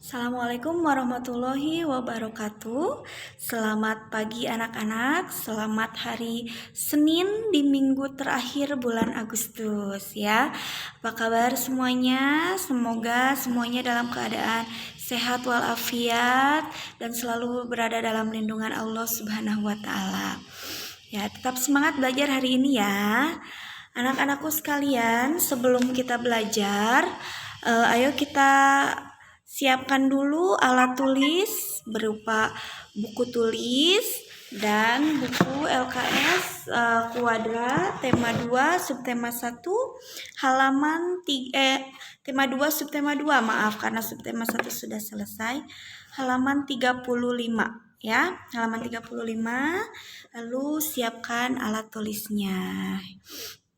Assalamualaikum warahmatullahi wabarakatuh. Selamat pagi anak-anak. Selamat hari Senin di minggu terakhir bulan Agustus ya. Apa kabar semuanya? Semoga semuanya dalam keadaan sehat walafiat dan selalu berada dalam lindungan Allah Subhanahu wa taala. Ya, tetap semangat belajar hari ini ya. Anak-anakku sekalian, sebelum kita belajar, ayo kita siapkan dulu alat tulis berupa buku tulis dan buku LKS kuadrat tema 2 subtema 1 halaman 3 tema 2 subtema 2 maaf karena subtema 1 sudah selesai, halaman 35 ya, halaman 35. Lalu siapkan alat tulisnya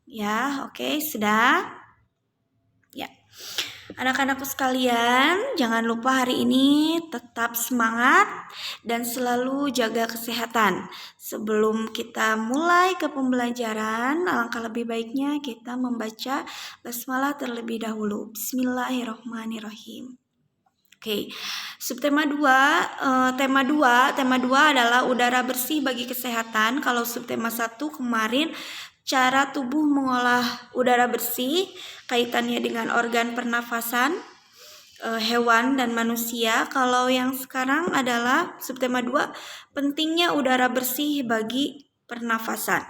ya. Oke, sudah ya. Anak-anakku sekalian, jangan lupa hari ini tetap semangat dan selalu jaga kesehatan. Sebelum kita mulai ke pembelajaran, alangkah lebih baiknya kita membaca basmalah terlebih dahulu. Bismillahirrahmanirrahim. Oke, subtema 2, tema 2 adalah udara bersih bagi kesehatan. Kalau subtema 1 kemarin cara tubuh mengolah udara bersih, kaitannya dengan organ pernafasan hewan dan manusia. Kalau yang sekarang adalah subtema 2, pentingnya udara bersih bagi pernafasan.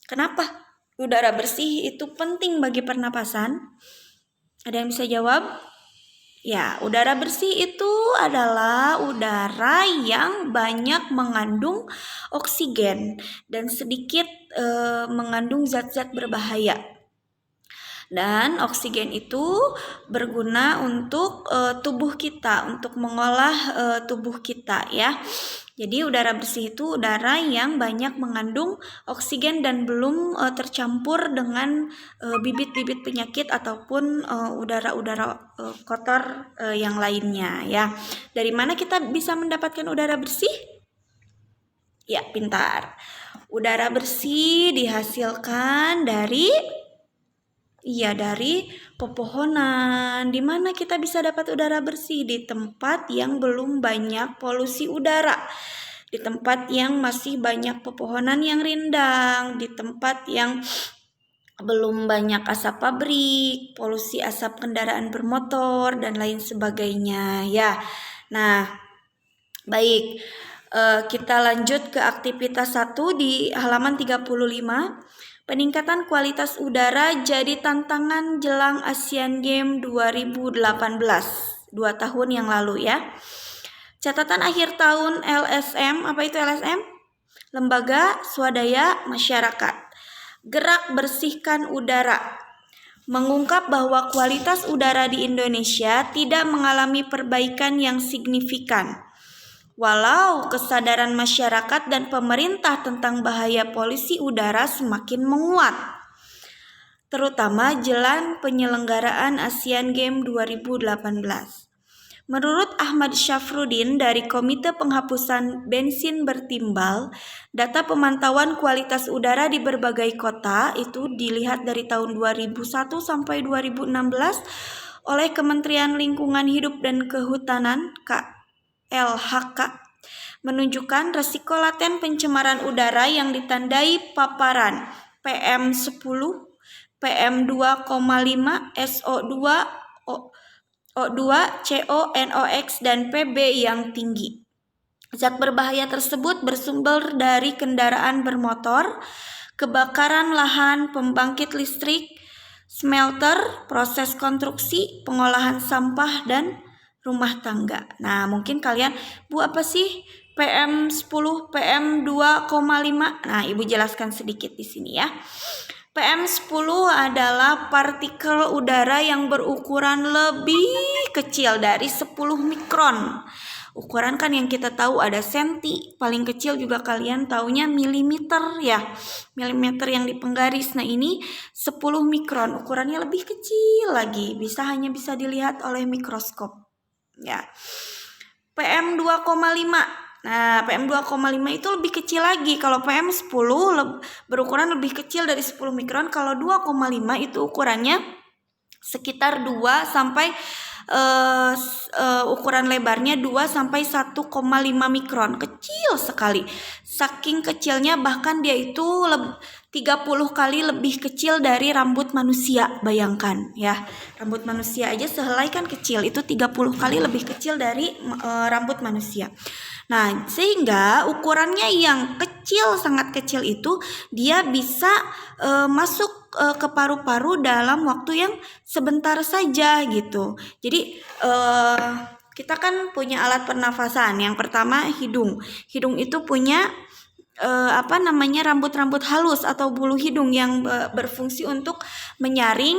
Kenapa udara bersih itu penting bagi pernapasan? Ada yang bisa jawab? Ya, udara bersih itu adalah udara yang banyak mengandung oksigen dan sedikit mengandung zat-zat berbahaya. Dan oksigen itu berguna untuk tubuh kita, untuk mengolah tubuh kita ya. Jadi udara bersih itu udara yang banyak mengandung oksigen dan belum tercampur dengan bibit-bibit penyakit ataupun udara-udara kotor yang lainnya ya. Dari mana kita bisa mendapatkan udara bersih? Ya, pintar. Udara bersih dihasilkan dari pepohonan. Di mana kita bisa dapat udara bersih? Di tempat yang belum banyak polusi udara, di tempat yang masih banyak pepohonan yang rindang, di tempat yang belum banyak asap pabrik, polusi asap kendaraan bermotor dan lain sebagainya ya. Nah, baik, kita lanjut ke aktivitas 1 di halaman 35. Peningkatan kualitas udara jadi tantangan jelang Asian Games 2018, 2 tahun yang lalu ya. Catatan akhir tahun LSM, apa itu LSM? Lembaga Swadaya Masyarakat. Gerak bersihkan udara. Mengungkap bahwa kualitas udara di Indonesia tidak mengalami perbaikan yang signifikan. Walau kesadaran masyarakat dan pemerintah tentang bahaya polusi udara semakin menguat, terutama jelang penyelenggaraan Asian Games 2018. Menurut Ahmad Syafruddin dari Komite Penghapusan Bensin Bertimbal, data pemantauan kualitas udara di berbagai kota itu dilihat dari tahun 2001 sampai 2016 oleh Kementerian Lingkungan Hidup dan Kehutanan LHK menunjukkan resiko laten pencemaran udara yang ditandai paparan PM10, PM2,5, SO2, O2, CO, NOx, dan PB yang tinggi. Zat berbahaya tersebut bersumber dari kendaraan bermotor, kebakaran lahan, pembangkit listrik, smelter, proses konstruksi, pengolahan sampah, dan rumah tangga. Nah, mungkin kalian, Bu, apa sih PM10, PM2,5? Nah, Ibu jelaskan sedikit di sini ya. PM10 adalah partikel udara yang berukuran lebih kecil dari 10 mikron. Ukuran kan yang kita tahu ada senti, paling kecil juga kalian taunya milimeter ya. Milimeter yang di penggaris. Nah, ini 10 mikron, ukurannya lebih kecil lagi, hanya bisa dilihat oleh mikroskop. Ya. PM2,5. Nah, PM2,5 itu lebih kecil lagi. Kalau PM10 berukuran lebih kecil dari 10 mikron. Kalau 2,5 itu ukurannya sekitar 2 sampai ukuran lebarnya 2 sampai 1,5 mikron, kecil sekali. Saking kecilnya bahkan dia itu 30 kali lebih kecil dari rambut manusia. Bayangkan ya, rambut manusia aja sehelai kan kecil, itu 30 kali lebih kecil dari rambut manusia. Nah, sehingga ukurannya yang kecil, sangat kecil itu dia bisa masuk ke paru-paru dalam waktu yang sebentar saja gitu. Jadi kita kan punya alat pernafasan. Yang pertama hidung. Hidung itu punya rambut-rambut halus atau bulu hidung yang berfungsi untuk menyaring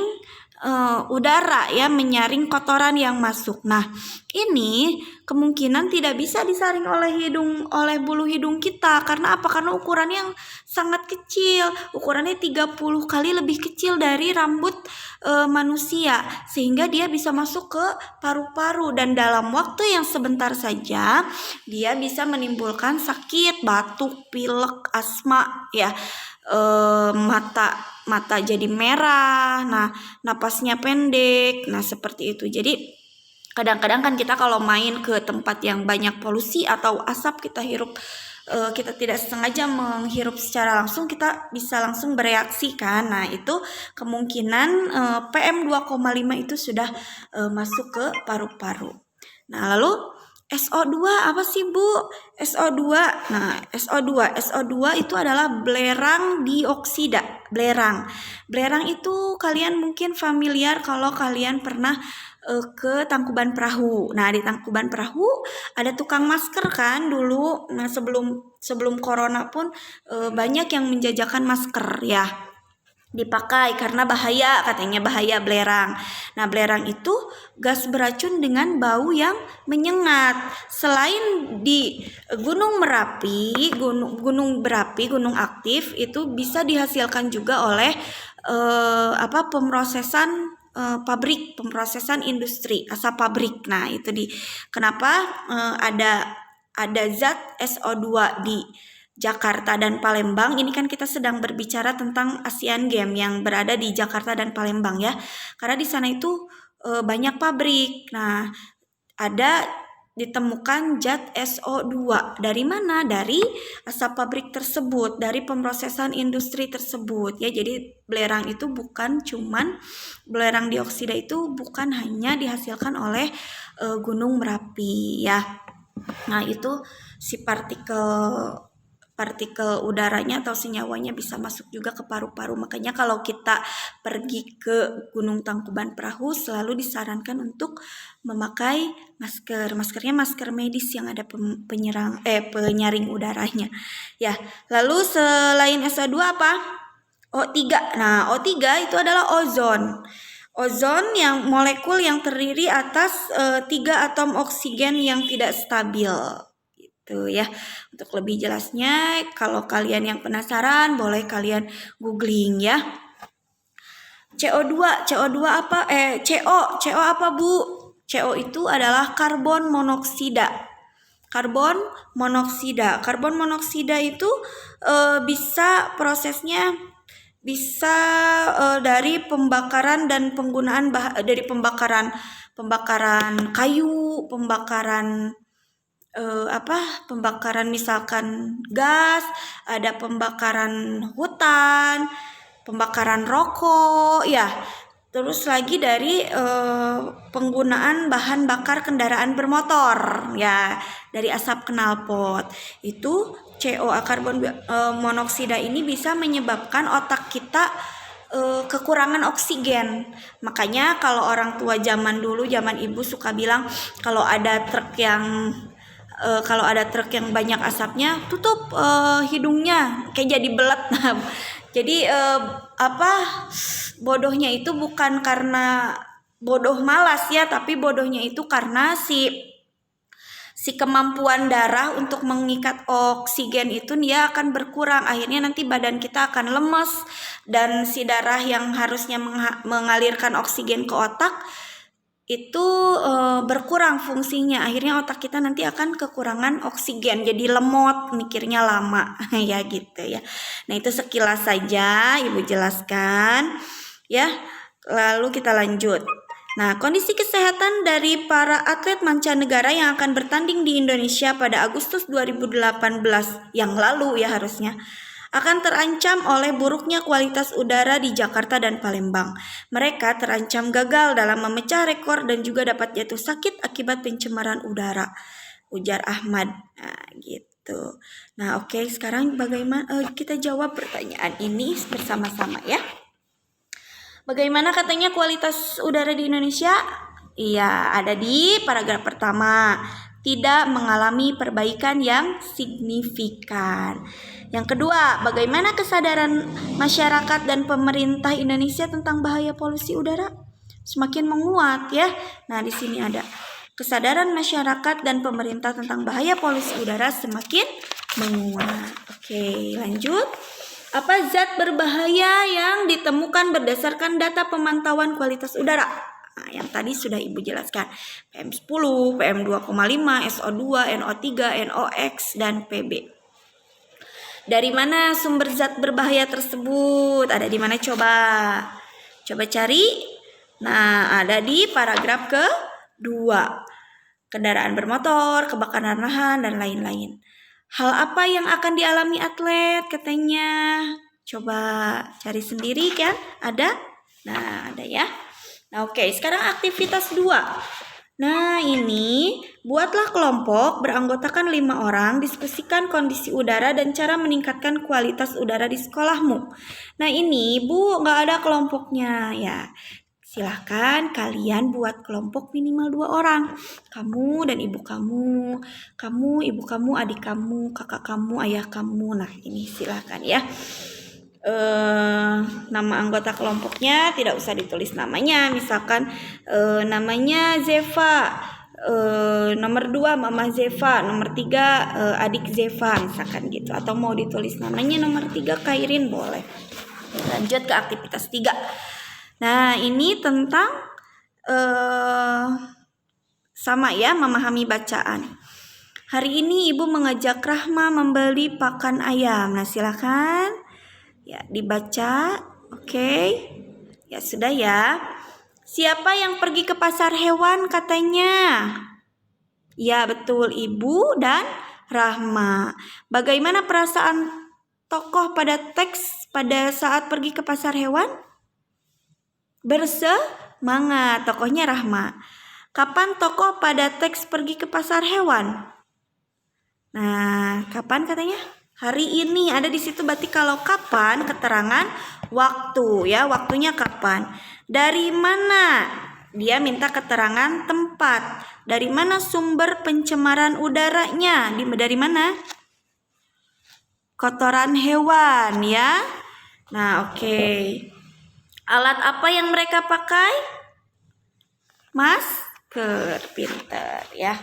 udara ya, menyaring kotoran yang masuk. Nah, ini kemungkinan tidak bisa disaring oleh bulu hidung kita. Karena apa? Karena ukuran yang sangat kecil. Ukurannya 30 kali lebih kecil dari rambut manusia, sehingga dia bisa masuk ke paru-paru dan dalam waktu yang sebentar saja dia bisa menimbulkan sakit, batuk, pilek, asma ya. Mata jadi merah, nah napasnya pendek, nah seperti itu. Jadi kadang-kadang kan kita kalau main ke tempat yang banyak polusi atau asap kita hirup, kita tidak sengaja menghirup secara langsung, kita bisa langsung bereaksi kan. Nah itu kemungkinan PM 2,5 itu sudah masuk ke paru-paru. Nah lalu SO2 apa sih Bu? SO2. Nah, SO2 itu adalah belerang dioksida. Belerang itu kalian mungkin familiar kalau kalian pernah ke Tangkuban Perahu. Nah, di Tangkuban Perahu ada tukang masker kan dulu. Nah, sebelum corona pun banyak yang menjajakan masker ya. Dipakai karena katanya bahaya belerang. Nah, belerang itu gas beracun dengan bau yang menyengat. Selain di Gunung Merapi, gunung berapi, gunung aktif itu bisa dihasilkan juga oleh pemrosesan pemrosesan industri, asap pabrik. Nah, itu kenapa ada zat SO2 di Jakarta dan Palembang. Ini kan kita sedang berbicara tentang Asian Games yang berada di Jakarta dan Palembang ya. Karena di sana itu banyak pabrik. Nah, ada ditemukan zat SO2. Dari mana? Dari asap pabrik tersebut, dari pemrosesan industri tersebut ya. Jadi belerang dioksida itu bukan hanya dihasilkan oleh Gunung Merapi ya. Nah, itu si partikel udaranya atau senyawanya bisa masuk juga ke paru-paru. Makanya kalau kita pergi ke Gunung Tangkuban Perahu selalu disarankan untuk memakai masker. Maskernya masker medis yang ada penyaring udaranya. Ya, lalu selain SO2 apa? O3. Nah, O3 itu adalah ozon. Ozon yang molekul yang terdiri atas 3 atom oksigen yang tidak stabil. Ya, untuk lebih jelasnya kalau kalian yang penasaran boleh kalian googling ya. CO2 apa? CO apa Bu? CO itu adalah karbon monoksida. Karbon monoksida itu bisa prosesnya dari pembakaran dan penggunaan dari pembakaran kayu, pembakaran misalkan gas, ada pembakaran hutan, pembakaran rokok ya. Terus lagi dari penggunaan bahan bakar kendaraan bermotor ya, dari asap knalpot. Itu CO karbon monoksida ini bisa menyebabkan otak kita kekurangan oksigen. Makanya kalau orang tua zaman ibu suka bilang kalau ada truk yang banyak asapnya, tutup hidungnya, kayak jadi belet. Jadi bodohnya itu bukan karena bodoh malas ya, tapi bodohnya itu karena si kemampuan darah untuk mengikat oksigen itu dia akan berkurang. Akhirnya nanti badan kita akan lemes dan si darah yang harusnya mengalirkan oksigen ke otak itu berkurang fungsinya. Akhirnya otak kita nanti akan kekurangan oksigen, jadi lemot, mikirnya lama ya gitu ya. Nah, itu sekilas saja Ibu jelaskan ya. Lalu kita lanjut. Nah, kondisi kesehatan dari para atlet mancanegara yang akan bertanding di Indonesia pada Agustus 2018 yang lalu ya harusnya akan terancam oleh buruknya kualitas udara di Jakarta dan Palembang. Mereka terancam gagal dalam memecah rekor dan juga dapat jatuh sakit akibat pencemaran udara, ujar Ahmad. Nah, gitu. Nah, oke, sekarang bagaimana kita jawab pertanyaan ini bersama-sama ya. Bagaimana katanya kualitas udara di Indonesia? Iya, ada di paragraf pertama. Tidak mengalami perbaikan yang signifikan. Yang kedua, bagaimana kesadaran masyarakat dan pemerintah Indonesia tentang bahaya polusi udara? Semakin menguat ya. Nah, di sini ada kesadaran masyarakat dan pemerintah tentang bahaya polusi udara semakin menguat. Oke, lanjut. Apa zat berbahaya yang ditemukan berdasarkan data pemantauan kualitas udara? Nah, yang tadi sudah Ibu jelaskan. PM10, PM2,5, SO2, NO3, NOx, dan PB. Dari mana sumber zat berbahaya tersebut? Ada di mana coba? Coba cari. Nah, ada di paragraf kedua. Kendaraan bermotor, kebakaran lahan, dan lain-lain. Hal apa yang akan dialami atlet katanya? Coba cari sendiri kan? Ada? Nah, ada ya. Nah, oke. Sekarang aktivitas 2. Nah, ini buatlah kelompok beranggotakan 5 orang, diskusikan kondisi udara dan cara meningkatkan kualitas udara di sekolahmu. Nah, ini Bu nggak ada kelompoknya ya. Silahkan kalian buat kelompok minimal 2 orang. Kamu dan ibu kamu, ibu kamu, adik kamu, kakak kamu, ayah kamu. Nah, ini silahkan ya. Nama anggota kelompoknya tidak usah ditulis namanya. Misalkan namanya Zeva, nomor 2 Mama Zeva, nomor 3 adik Zeva, misalkan gitu. Atau mau ditulis namanya nomor 3 Kairin boleh. Lanjut ke aktivitas 3. Nah, ini tentang sama ya, memahami bacaan. Hari ini Ibu mengajak Rahma membeli pakan ayam. Nah, silakan ya dibaca. Oke. Ya, sudah ya. Siapa yang pergi ke pasar hewan katanya? Ya, betul, Ibu dan Rahma. Bagaimana perasaan tokoh pada teks pada saat pergi ke pasar hewan? Bersemangat, tokohnya Rahma. Kapan tokoh pada teks pergi ke pasar hewan? Nah, kapan katanya? Hari ini ada di situ, berarti kalau kapan keterangan waktu ya, waktunya kapan. Dari mana? Dia minta keterangan tempat. Dari mana sumber pencemaran udaranya? Dari mana? Kotoran hewan ya. Nah, oke. Alat apa yang mereka pakai? Masker, pinter ya.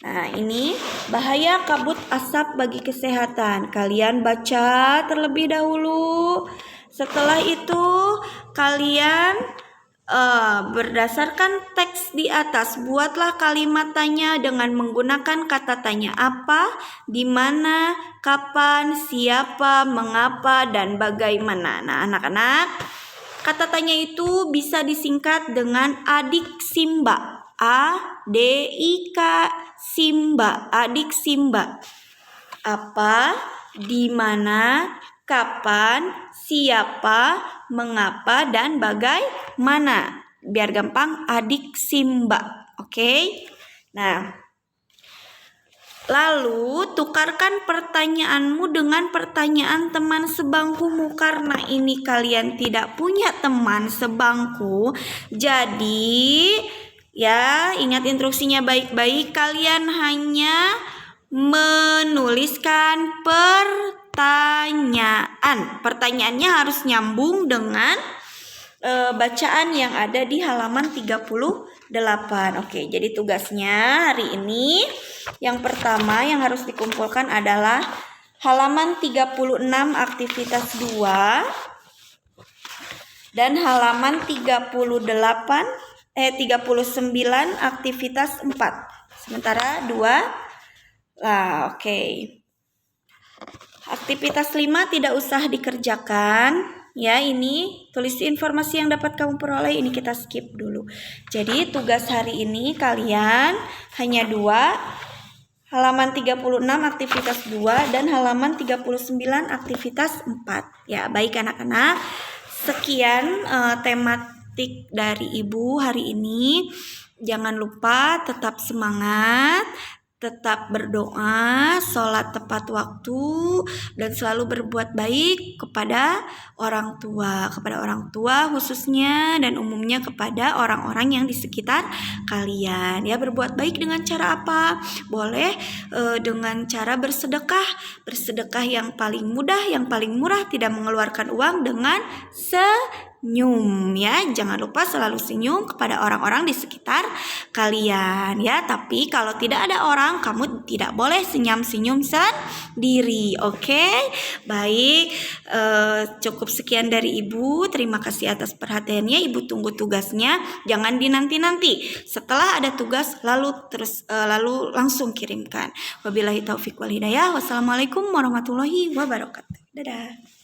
Nah, ini bahaya kabut asap bagi kesehatan. Kalian baca terlebih dahulu. Setelah itu kalian berdasarkan teks di atas buatlah kalimat tanya dengan menggunakan kata tanya apa, di mana, kapan, siapa, mengapa, dan bagaimana. Nah, anak-anak, kata tanya itu bisa disingkat dengan adik Simba. A-D-I-K, Simba, adik Simba. Apa, di mana, kapan, siapa, mengapa, dan bagaimana. Biar gampang, adik Simba. Oke? Nah, lalu tukarkan pertanyaanmu dengan pertanyaan teman sebangkumu. Karena ini kalian tidak punya teman sebangku, jadi ya, ingat instruksinya baik-baik. Kalian hanya menuliskan pertanyaan. Pertanyaannya harus nyambung dengan bacaan yang ada di halaman 38. Oke, jadi tugasnya hari ini yang pertama yang harus dikumpulkan adalah halaman 36 aktivitas 2 dan halaman 39 aktivitas 4. Sementara 2. Nah, oke. Aktivitas 5 tidak usah dikerjakan. Ya, ini tulis informasi yang dapat kamu peroleh, ini kita skip dulu. Jadi tugas hari ini kalian hanya 2, halaman 36 aktivitas 2 dan halaman 39 aktivitas 4. Ya, baik anak-anak. Sekian tematik dari Ibu hari ini. Jangan lupa tetap semangat, tetap berdoa, sholat tepat waktu, dan selalu berbuat baik kepada orang tua khususnya, dan umumnya kepada orang-orang yang di sekitar kalian. Ya, berbuat baik dengan cara apa? Boleh dengan cara bersedekah yang paling mudah, yang paling murah, tidak mengeluarkan uang, dengan senyum ya. Jangan lupa selalu senyum kepada orang-orang di sekitar kalian ya. Tapi kalau tidak ada orang, kamu tidak boleh senyum-senyum sendiri. Oke? Baik, cukup sekian dari Ibu. Terima kasih atas perhatiannya. Ibu tunggu tugasnya. Jangan dinanti-nanti. Setelah ada tugas lalu langsung kirimkan. Wabillahi taufiq wal hidayah. Wassalamualaikum warahmatullahi wabarakatuh. Dadah.